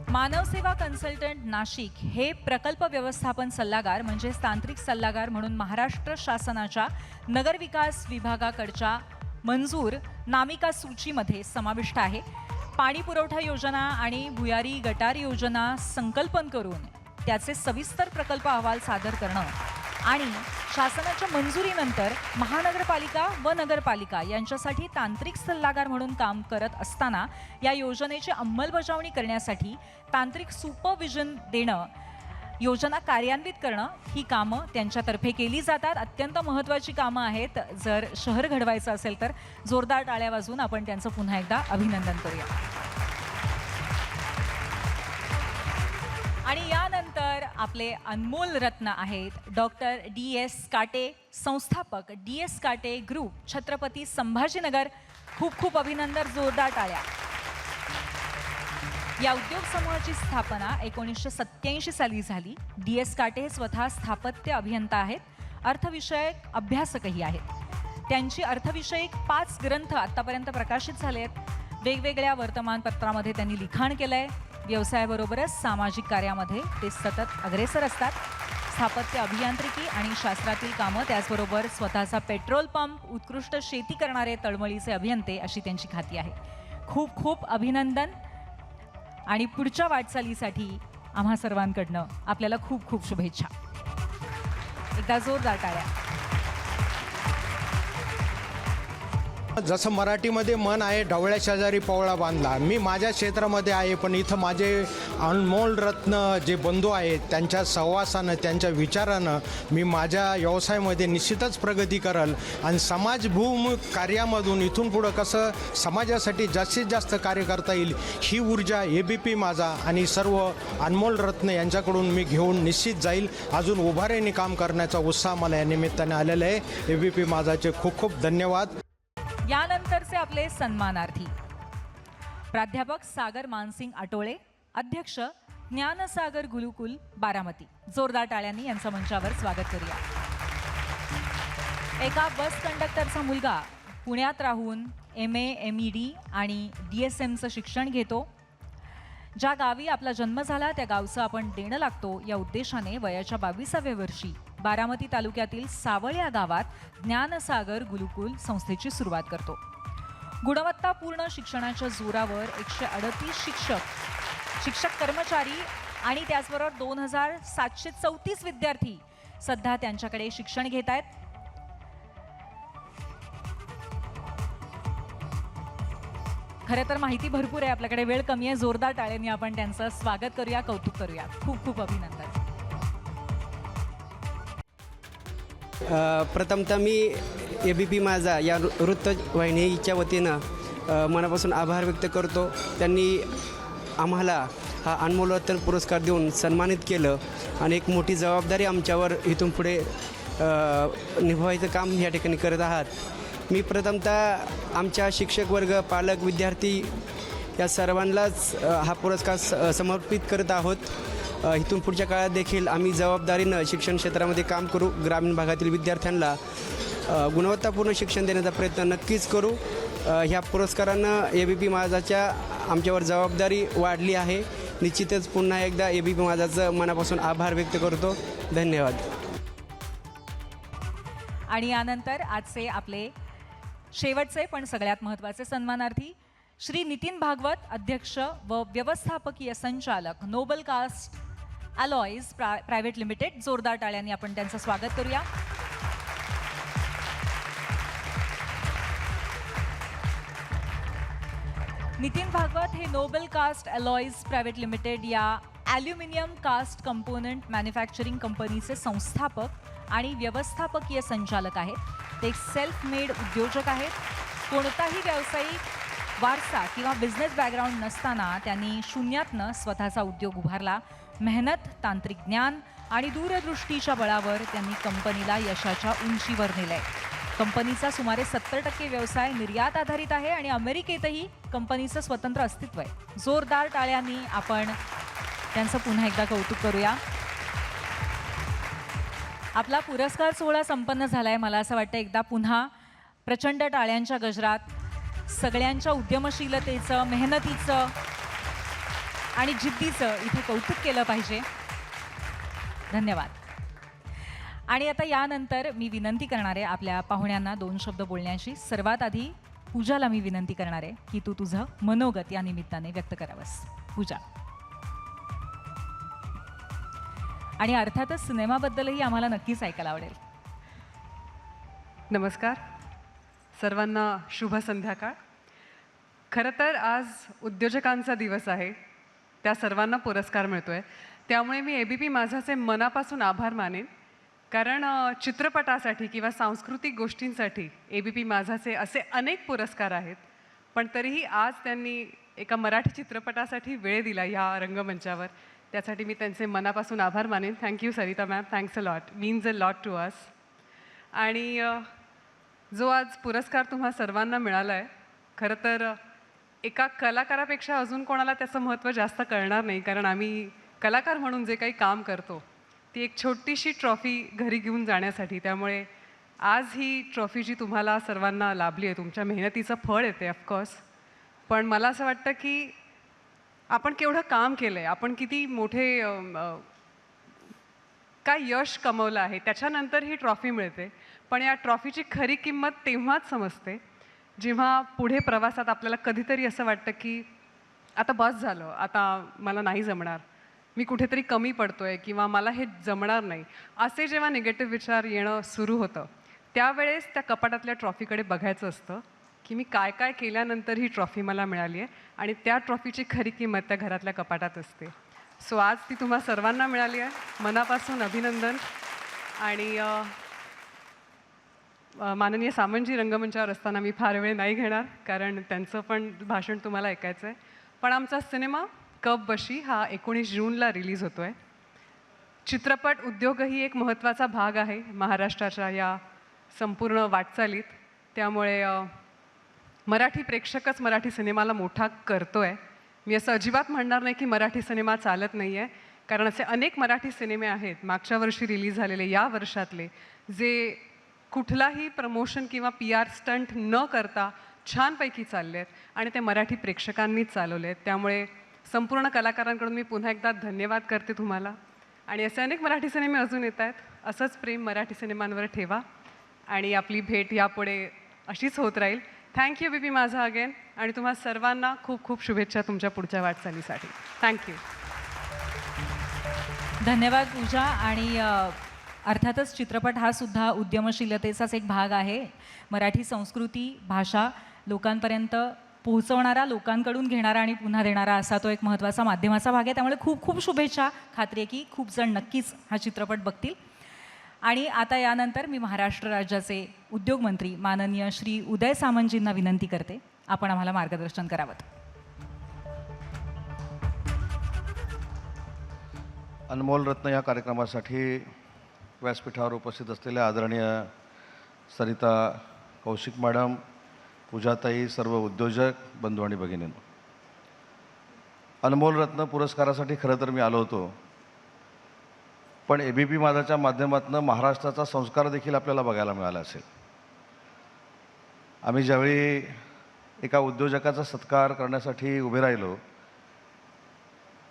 मानव सेवा कन्सल्टंट नाशिक हे प्रकल्प व्यवस्थापन सल्लागार म्हणजेच तांत्रिक सल्लागार म्हणून महाराष्ट्र शासनाच्या नगरविकास विभागाकडच्या मंजूर नामिका सूचीमध्ये समाविष्ट आहे. पाणी पुरवठा योजना आणि भुयारी गटार योजना संकल्पन करून त्याचे सविस्तर प्रकल्प अहवाल सादर करणं आणि शासनाच्या मंजुरीनंतर महानगरपालिका व नगरपालिका यांच्यासाठी तांत्रिक सल्लागार म्हणून काम करत असताना या योजनेची अंमलबजावणी करण्यासाठी तांत्रिक सुपरविजन देणं, योजना कार्यान्वित करणं ही कामं त्यांच्यातर्फे केली जातात. अत्यंत महत्त्वाची कामं आहेत. जर शहर घडवायचं असेल तर जोरदार टाळ्या वाजवून आपण त्यांचं पुन्हा एकदा अभिनंदन करूया. आणि यानंतर आपले अनमोल रत्न आहेत डॉक्टर DS काटे, संस्थापक DS काटे ग्रुप, छत्रपती संभाजीनगर. खूप खूप अभिनंदन. जोरदार टाळ्या. या उद्योग समूहाची स्थापना 1987 साली झाली. DS काटे हे स्वतः स्थापत्य अभियंता आहेत, अर्थविषयक अभ्यासकही आहेत. त्यांची अर्थविषयक 5 ग्रंथ आतापर्यंत प्रकाशित झाले आहेत. वेगवेगळ्या वर्तमानपत्रामध्ये त्यांनी लिखाण केलंय. व्यवसायाबरोबरच सामाजिक कार्यामध्ये ते सतत अग्रेसर असतात. स्थापत्य अभियांत्रिकी आणि शास्त्रातील कामं, त्याचबरोबर स्वतःचा पेट्रोल पंप, उत्कृष्ट शेती करणारे तळमळीचे अभियंते अशी त्यांची ख्याती आहे. खूप खूप अभिनंदन. आणि पुढच्या वाटचालीसाठी आम्हा सर्वांकडनं आपल्याला खूप खूप शुभेच्छा. एकदा जोरदार टाळ्या. जसं मराठीमध्ये म्हण आहे, ढवळ्या शेजारी पवळा बांधला. मी माझ्या क्षेत्रामध्ये आहे, पण इथं माझे अनमोल रत्न जे बंधू आहेत त्यांच्या सहवासानं, त्यांच्या विचारानं मी माझ्या व्यवसायामध्ये निश्चितच प्रगती करल आणि समाजभूमुख कार्यामधून इथून पुढं कसं समाजासाठी जास्तीत जास्त कार्य करता येईल ही ऊर्जा ABP माझा आणि सर्व अनमोल रत्न यांच्याकडून मी घेऊन निश्चित जाईल. अजून उभाऱ्याने काम करण्याचा उत्साह मला या निमित्ताने आलेला आहे. ABP माझाचे खूप खूप धन्यवाद. यानंतरचे आपले सन्मानार्थी प्राध्यापक सागर मानसिंग आटोळे, अध्यक्ष ज्ञानसागर गुरुकुल बारामती. जोरदार टाळ्यांनी यांचं मंचावर स्वागत करूया. एका बस कंडक्टरचा मुलगा पुण्यात राहून MA MED आणि DSMचं शिक्षण घेतो. ज्या गावी आपला जन्म झाला त्या गावचं आपण देणं लागतो या उद्देशाने वयाच्या 22व्या वर्षी बारामती तालुक्यातील सावळ या गावात ज्ञानसागर गुरुकुल संस्थेची सुरुवात करतो. गुणवत्तापूर्ण शिक्षणाच्या जोरावर 138 शिक्षक कर्मचारी आणि त्याचबरोबर 2734 विद्यार्थी सध्या त्यांच्याकडे शिक्षण घेत आहेत. खरं तर माहिती भरपूर आहे, आपल्याकडे वेळ कमी आहे. जोरदार टाळ्यांनी आपण त्यांचं स्वागत करूया, कौतुक करूया. खूप खूप अभिनंदन. प्रथमतः मी ABP माझा या वृत्तवाहिनीच्या वतीनं मनापासून आभार व्यक्त करतो. त्यांनी आम्हाला हा अनमोल रत्न पुरस्कार देऊन सन्मानित केलं आणि एक मोठी जबाबदारी आमच्यावर इथून पुढे निभवायचं काम या ठिकाणी करत आहात. मी प्रथमतः आमच्या शिक्षक वर्ग, पालक, विद्यार्थी या सर्वांनाच हा पुरस्कार समर्पित करत आहोत. इथून पुढच्या काळात देखील आम्ही जबाबदारीनं शिक्षण क्षेत्रामध्ये काम करू. ग्रामीण भागातील विद्यार्थ्यांना गुणवत्तापूर्ण शिक्षण देण्याचा प्रयत्न नक्कीच करू. ह्या पुरस्कारानं ABP माझाच्या आमच्यावर जबाबदारी वाढली आहे. निश्चितच पुन्हा एकदा ABP माझाचं मनापासून आभार व्यक्त करतो. धन्यवाद. आणि यानंतर आजचे आपले शेवटचे पण सगळ्यात महत्त्वाचे सन्मानार्थी श्री नितीन भागवत, अध्यक्ष व व्यवस्थापकीय संचालक नोबल कास्ट अलॉईज प्रायव्हेट लिमिटेड. जोरदार टाळ्यांनी आपण त्यांचं स्वागत करूया. नितीन भागवत हे नोबल कास्ट अलॉईज प्रायव्हेट लिमिटेड या ॲल्युमिनियम कास्ट कंपोनंट मॅन्युफॅक्चरिंग कंपनीचे संस्थापक आणि व्यवस्थापकीय संचालक आहेत. ते एक सेल्फ मेड उद्योजक आहेत. कोणताही व्यावसायिक वारसा किंवा बिझनेस बॅकग्राऊंड नसताना त्यांनी शून्यातनं स्वतःचा उद्योग उभारला. मेहनत, तांत्रिक ज्ञान आणि दूरदृष्टीच्या बळावर त्यांनी कंपनीला यशाच्या उंचीवर नेलंय. कंपनीचा सुमारे 70% व्यवसाय निर्यात आधारित आहे आणि अमेरिकेतही कंपनीचं स्वतंत्र अस्तित्व आहे. जोरदार टाळ्यांनी आपण त्यांचं पुन्हा एकदा कौतुक करूया. आपला पुरस्कार सोहळा संपन्न झालाय. मला असं वाटतं एकदा पुन्हा प्रचंड टाळ्यांच्या गजरात सगळ्यांच्या उद्यमशीलतेचं, मेहनतीचं आणि जिद्दीचं इथे कौतुक केलं पाहिजे. धन्यवाद. आणि आता यानंतर मी विनंती करणार आहे आपल्या पाहुण्यांना 2 शब्द बोलण्याची. सर्वात आधी पूजाला मी विनंती करणार आहे की तू तुझं मनोगत या निमित्ताने व्यक्त करावंस. पूजा. आणि अर्थातच सिनेमाबद्दलही आम्हाला नक्कीच ऐकायला आवडेल. नमस्कार सर्वांना, शुभ संध्याकाळ. खरं तर आज उद्योजकांचा दिवस आहे, त्या सर्वांना पुरस्कार मिळतो आहे. त्यामुळे मी ABP माझाचे मनापासून आभार मानेन. कारण चित्रपटासाठी किंवा सांस्कृतिक गोष्टींसाठी ABP माझाचे असे अनेक पुरस्कार आहेत, पण तरीही आज त्यांनी एका मराठी चित्रपटासाठी वेळ दिला ह्या रंगमंचावर. त्यासाठी मी त्यांचे मनापासून आभार मानेन. Thank you Sarita ma'am, thanks a lot, means a lot to us. आणि जो आज पुरस्कार तुम्हा सर्वांना मिळाला आहे, खरं तर एका कलाकारापेक्षा अजून कोणाला त्याचं महत्त्व जास्त कळणार नाही. कारण आम्ही कलाकार म्हणून जे काही काम करतो ती एक छोटीशी ट्रॉफी घरी घेऊन जाण्यासाठी. त्यामुळे आज ही ट्रॉफी जी तुम्हाला सर्वांना लाभली आहे, तुमच्या मेहनतीचं फळ येते ऑफकोर्स. पण मला असं वाटतं की आपण केवढं काम केलं आहे, आपण किती मोठे काय यश कमवलं आहे, त्याच्यानंतर ही ट्रॉफी मिळते. पण या ट्रॉफीची खरी किंमत तेव्हाच समजते जेव्हा पुढे प्रवासात आपल्याला कधीतरी असं वाटतं की आता बस झालं, आता मला नाही जमणार, मी कुठेतरी कमी पडतोय किंवा मला हे जमणार नाही, असे जेव्हा निगेटिव्ह विचार येणं सुरू होतं त्यावेळेस त्या कपाटातल्या ट्रॉफीकडे बघायचं असतं की मी काय काय केल्यानंतर ही ट्रॉफी मला मिळाली आहे आणि त्या ट्रॉफीची खरी किंमत त्या घरातल्या कपाटात असते. सो आज ती तुम्हा सर्वांना मिळाली आहे. मनापासून अभिनंदन. आणि माननीय सामंतजी रंगमंचावर असताना मी फार वेळ नाही घेणार कारण त्यांचं पण भाषण तुम्हाला ऐकायचं आहे. पण आमचा सिनेमा कप बशी हा 19 जूनला रिलीज होतो आहे. चित्रपट उद्योगही एक महत्त्वाचा भाग आहे महाराष्ट्राच्या या संपूर्ण वाटचालीत. त्यामुळे मराठी प्रेक्षकच मराठी सिनेमाला मोठा करतो आहे. मी असं अजिबात म्हणणार नाही की मराठी सिनेमा चालत नाही आहे, कारण असे अनेक मराठी सिनेमे आहेत मागच्या वर्षी रिलीज झालेले, या वर्षातले, जे कुठलाही प्रमोशन किंवा PR स्टंट न करता छानपैकी चालले आहेत आणि ते मराठी प्रेक्षकांनीच चालवले आहेत. त्यामुळे संपूर्ण कलाकारांकडून मी पुन्हा एकदा धन्यवाद करते तुम्हाला. आणि असे अनेक मराठी सिनेमे अजून येत आहेत. असंच प्रेम मराठी सिनेमांवर ठेवा आणि आपली भेट यापुढे अशीच होत राहील. थँक्यू ABP माझा अगेन. आणि तुम्हा सर्वांना खूप खूप शुभेच्छा तुमच्या पुढच्या वाटचालीसाठी. थँक्यू. धन्यवाद पूजा. आणि अर्थातच चित्रपट हा सुद्धा उद्यमशीलतेचाच एक भाग आहे. मराठी संस्कृती भाषा लोकांपर्यंत पोहोचवणारा, लोकांकडून घेणारा आणि पुन्हा देणारा असा तो एक महत्त्वाचा माध्यमाचा भाग आहे. त्यामुळे खूप खूप शुभेच्छा. खात्री आहे की खूप जण नक्कीच हा चित्रपट बघतील. आणि आता यानंतर मी महाराष्ट्र राज्याचे उद्योगमंत्री माननीय श्री उदय सामंतजींना विनंती करते, आपण आम्हाला मार्गदर्शन करावं. अनमोल रत्न या कार्यक्रमासाठी व्यासपीठावर उपस्थित असलेल्या आदरणीय सरिता कौशिक मॅडम, पूजाताई, सर्व उद्योजक बंधू आणि भगिनींनो, अनमोल रत्न पुरस्कारासाठी खरं तर मी आलो होतो, पण ABP माझाच्या माध्यमातून महाराष्ट्राचा संस्कार देखील आपल्याला बघायला मिळाला असेल. आम्ही ज्यावेळी एका उद्योजकाचा सत्कार करण्यासाठी उभे राहिलो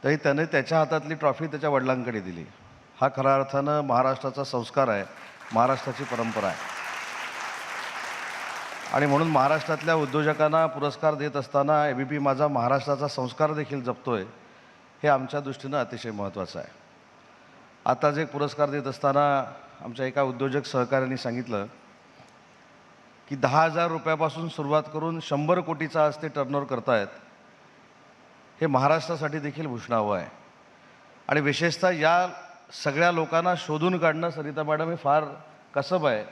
तरी त्याने त्याच्या हातातली ट्रॉफी त्याच्या वडिलांकडे दिली. हा खऱ्या अर्थानं महाराष्ट्राचा संस्कार आहे, महाराष्ट्राची परंपरा आहे. आणि म्हणून महाराष्ट्रातल्या उद्योजकांना पुरस्कार देत असताना ABP माझा महाराष्ट्राचा संस्कार देखील जपतोय, हे आमच्या दृष्टीनं अतिशय महत्त्वाचं आहे. आता जे पुरस्कार देत असताना आमच्या एका उद्योजक सहकाऱ्यांनी सांगितलं की 10,000 रुपयापासून सुरुवात करून 100 कोटीचा आज ते टर्नओव्हर करतायत. हे महाराष्ट्रासाठी देखील भूषणावं आहे. आणि विशेषतः या सगळ्या लोकांना शोधून काढणं, सरिता मॅडम, हे फार कसब आहे.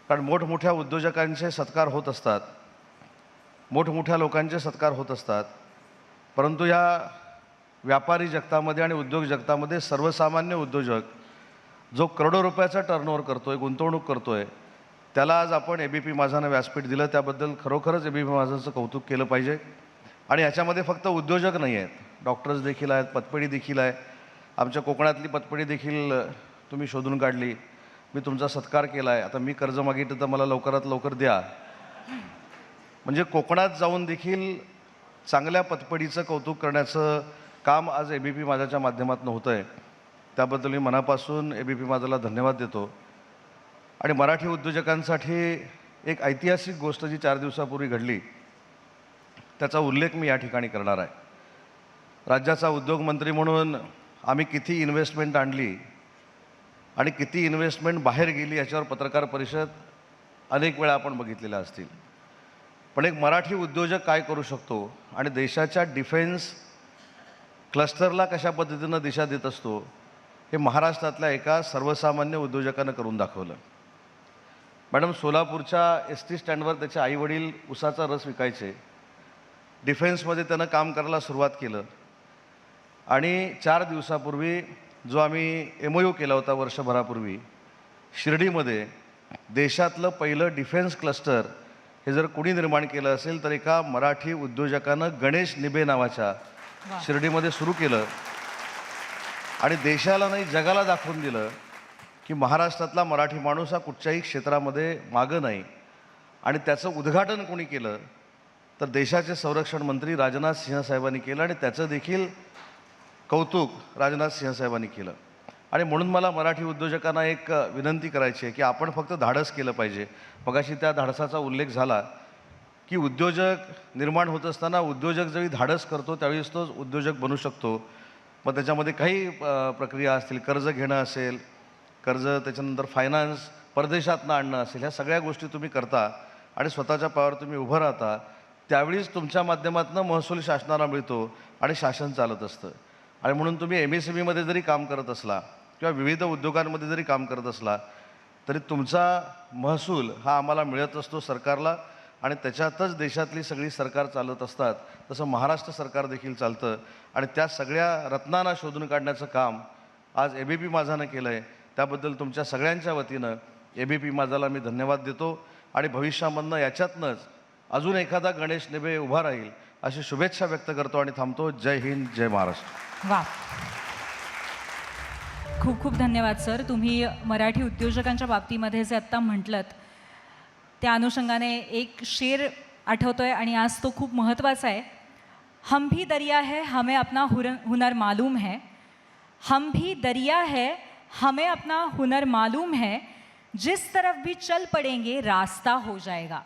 कारण मोठमोठ्या उद्योजकांचे सत्कार होत असतात, मोठमोठ्या लोकांचे सत्कार होत असतात, परंतु या व्यापारी जगतामध्ये आणि उद्योग जगतामध्ये सर्वसामान्य उद्योजक जो करोडो रुपयाचा टर्नओव्हर करतोय, गुंतवणूक करतोय, त्याला आज आपण ABP माझानं व्यासपीठ दिलं. त्याबद्दल खरोखरच ABP माझाचं कौतुक केलं पाहिजे. आणि याच्यामध्ये फक्त उद्योजक नाही आहेत, डॉक्टर्स देखील आहेत, पतपेढी देखील आहे. आमच्या कोकणातली पतपेढी देखील तुम्ही शोधून काढली, मी तुमचा सत्कार केला आहे. आता मी कर्ज मागितलं तर मला लवकरात लवकर द्या. म्हणजे कोकणात जाऊन देखील चांगल्या पतपेढीचं कौतुक करण्याचं काम आज ABP माझाच्या माध्यमातून होतं आहे. त्याबद्दल मी मनापासून ABP माझाला धन्यवाद देतो. आणि मराठी उद्योजकांसाठी एक ऐतिहासिक गोष्ट जी 4 दिवसापूर्वी घडली त्याचा उल्लेख मी या ठिकाणी करणार आहे. राज्याचा उद्योगमंत्री म्हणून आम्ही किती इन्व्हेस्टमेंट आणली आणि किती इन्व्हेस्टमेंट बाहेर गेली याच्यावर पत्रकार परिषद अनेक वेळा आपण बघितलेल्या असतील. पण एक मराठी उद्योजक काय करू शकतो आणि देशाच्या डिफेन्स क्लस्टरला कशा पद्धतीनं दिशा देत असतो, हे महाराष्ट्रातल्या एका सर्वसामान्य उद्योजकानं करून दाखवलं. मॅडम, सोलापूरच्या ST स्टँडवर त्याचे आईवडील उसाचा रस विकायचे. डिफेन्समध्ये त्यानं काम करायला सुरुवात केलं आणि 4 दिवसापूर्वी जो आम्ही MOU केला होता वर्षभरापूर्वी, शिर्डीमध्ये देशातलं पहिलं डिफेन्स क्लस्टर हे जर कुणी निर्माण केलं असेल तर एका मराठी उद्योजकानं गणेश निबे नावाच्या शिर्डीमध्ये सुरू केलं. आणि देशाला नाही जगाला दाखवून दिलं की महाराष्ट्रातला मराठी माणूस हा कुठच्याही क्षेत्रामध्ये मागं नाही. आणि त्याचं उद्घाटन कोणी केलं तर देशाचे संरक्षण मंत्री राजनाथ सिंह साहेबांनी केलं आणि त्याचं देखील कौतुक राजनाथ सिंह साहेबांनी केलं. आणि म्हणून मला मराठी उद्योजकांना एक विनंती करायची आहे की आपण फक्त धाडस केलं पाहिजे. मगाशी त्या धाडसाचा उल्लेख झाला. की उद्योजक निर्माण होत असताना उद्योजक ज्यावेळी धाडस करतो त्यावेळीच तो उद्योजक बनू शकतो. मग त्याच्यामध्ये काही प्रक्रिया असतील, कर्ज घेणं असेल, कर्ज त्याच्यानंतर फायनान्स परदेशातनं आणणं असेल, ह्या सगळ्या गोष्टी तुम्ही करता आणि स्वतःच्या पायावर तुम्ही उभं राहता. त्यावेळीच तुमच्या माध्यमातून महसूल शासनाला मिळतो आणि शासन चालत असतं. आणि म्हणून तुम्ही MSMEमध्ये जरी काम करत असला किंवा विविध उद्योगांमध्ये जरी काम करत असला तरी तुमचा महसूल हा आम्हाला मिळत असतो सरकारला, आणि त्याच्यातच देशातली सगळी सरकार चालत असतात. तसं महाराष्ट्र सरकार देखील चालतं आणि त्या सगळ्या रत्नांना शोधून काढण्याचं काम आज ABP माझानं केलं आहे. त्याबद्दल तुमच्या सगळ्यांच्या वतीनं ABP माझाला मी धन्यवाद देतो आणि भविष्यामधनं याच्यातनंच अजून एखादा गणेश नेबे उभा राहील अशी शुभेच्छा व्यक्त करतो आणि थांबतो. जय हिंद, जय महाराष्ट्र. वा, खूप खूप धन्यवाद सर. तुम्ही मराठी उद्योजकांच्या बाबतीमध्ये जे आत्ता म्हटलंत त्या अनुषंगाने एक शेर आठवतोय आणि आज तो खूप महत्त्वाचा आहे. हम भी दरिया है हमें अपना हुनर मालूम है, हम भी दरिया है हमें अपना हुनर मालूम है, जिस तरफ भी चल पडेंगे रास्ता हो जाएगा.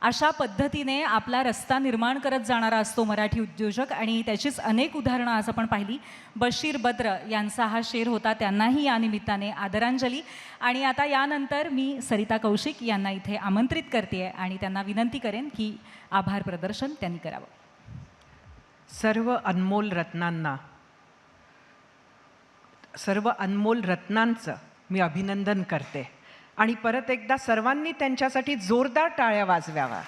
अशा पद्धतीने आपला रस्ता निर्माण करत जाणारा असतो मराठी उद्योजक आणि त्याचीच अनेक उदाहरणं आज आपण पाहिली. बशीर बद्र यांचा हा शेर होता, त्यांनाही या निमित्ताने आदरांजली. आणि आता यानंतर मी सरिता कौशिक यांना इथे आमंत्रित करते आणि त्यांना विनंती करेन की आभार प्रदर्शन त्यांनी करावं. सर्व अनमोल रत्नांचं मी अभिनंदन करते आणि परत एकदा सर्वांनी त्यांच्यासाठी जोरदार टाळ्या वाजवाव्या.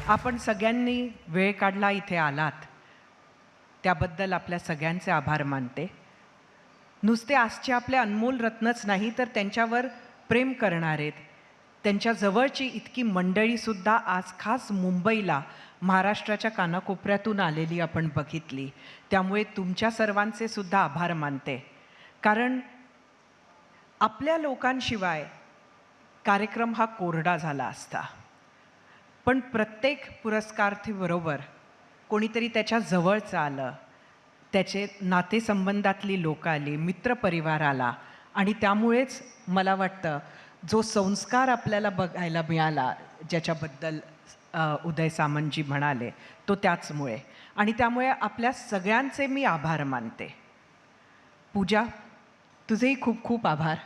आपण सगळ्यांनी वेळ काढला, इथे आलात, त्याबद्दल आपल्या सगळ्यांचे आभार मानते. नुसते आजचे आपले अनमोल रत्नच नाही तर त्यांच्यावर प्रेम करणारे, त्यांच्या जवळची इतकी मंडळीसुद्धा आज खास मुंबईला महाराष्ट्राच्या कानाकोपऱ्यातून आलेली आपण बघितली. त्यामुळे तुमच्या सर्वांचे सुद्धा आभार मानते. कारण आपल्या लोकांशिवाय कार्यक्रम हा कोरडा झाला असता. पण प्रत्येक पुरस्कारार्थीबरोबर कोणीतरी त्याच्या जवळचं आलं, त्याचे नातेसंबंधातली लोक आली, मित्रपरिवार आला आणि त्यामुळेच मला वाटतं जो संस्कार आपल्याला बघायला मिळाला, ज्याच्याबद्दल उदय सामंतजी म्हणाले, तो त्याचमुळे. आणि त्यामुळे आपल्या सगळ्यांचे मी आभार मानते. पूजा, तुझेही खूप खूप आभार.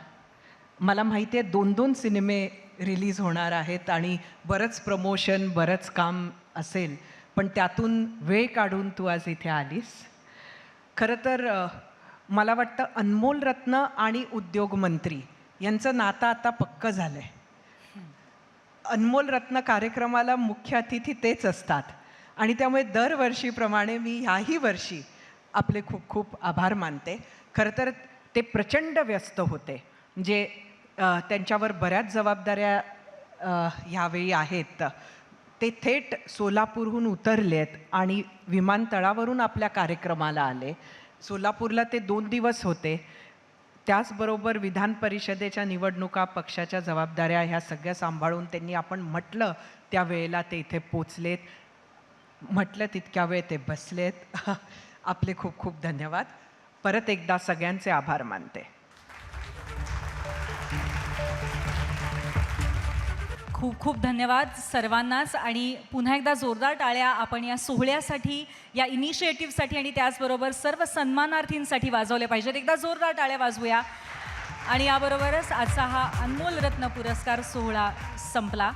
मला माहिती आहे 2-2 सिनेमे रिलीज होणार आहेत आणि बरंच प्रमोशन, बरंच काम असेल, पण त्यातून वेळ काढून तू आज इथे आलीस. खरं तर मला वाटतं अनमोल रत्न आणि उद्योगमंत्री यांचं नातं आता पक्कं झालं आहे. अनमोल रत्न कार्यक्रमाला मुख्य अतिथी तेच असतात आणि त्यामुळे दरवर्षीप्रमाणे मी ह्याही वर्षी आपले खूप खूप आभार मानते. खरं तर ते प्रचंड व्यस्त होते, म्हणजे त्यांच्यावर बऱ्याच जबाबदाऱ्या ह्यावेळी आहेत. ते थेट सोलापूरहून उतरलेत आणि विमानतळावरून आपल्या कार्यक्रमाला आले. सोलापूरला ते 2 दिवस होते. त्याचबरोबर विधान परिषदेच्या निवडणुका, पक्षाच्या जबाबदाऱ्या ह्या सगळ्या सांभाळून त्यांनी आपण म्हटलं त्या वेळेला ते इथे पोचलेत, म्हटलं तितक्या वेळ ते बसलेत. आपले खूप खूप धन्यवाद. परत एकदा सगळ्यांचे आभार मानते. खूप खूप धन्यवाद सर्वांनाच आणि पुन्हा एकदा जोरदार टाळ्या आपण या सोहळ्यासाठी, या इनिशिएटिव्हसाठी आणि त्याचबरोबर सर्व सन्मानार्थींसाठी वाजवल्या पाहिजेत. एकदा जोरदार टाळ्या वाजवूया. आणि याबरोबरच आजचा हा अनमोल रत्न पुरस्कार सोहळा संपला.